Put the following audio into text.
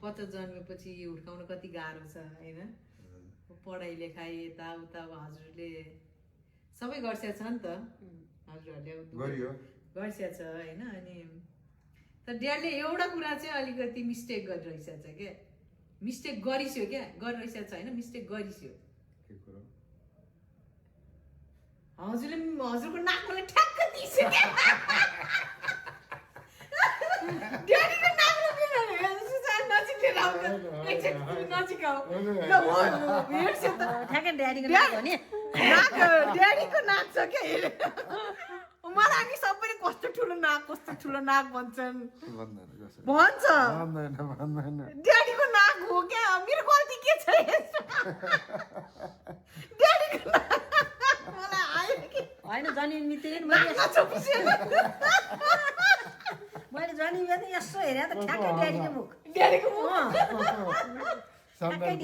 बच्चा जन्मेपछि हुर्काउन कति गाह्रो छ होइन पढाइ लेखाइ यताउता अब हजुरले सबै गर्छ नि त हजुरहरूले गरिसकेको छ होइन अनि तर ड्याडले एउटा कुरा चाहिँ अलिकति मिस्टेक गरिरहेछ क्या मिस्टेक गरिस्यो क्या गरिरहेछ होइन मिस्टेक गरिस्यो हजुरले हजुरको नाकमा ठ्याक्क दिइसक्यो क्या ड्याडीको नाकमा नजिकेर नजिकाउ ठ्याक्कै ड्याडीको नाक हो नि ड्याडीको नाक छ क्या मलाई नि सबैले कस्तो ठुलो नाक भन्छन् भन्छ ड्याडीको नाक हो क्या मेरो गल्ती के छ ड्याडीको नाक मलाई आयो कि होइन जन्मिँदै मैले जन्मिँदै यसो हेरेँ त ठ्याक्कै ड्याडीको मुख ड्याडीको मुख सम्मान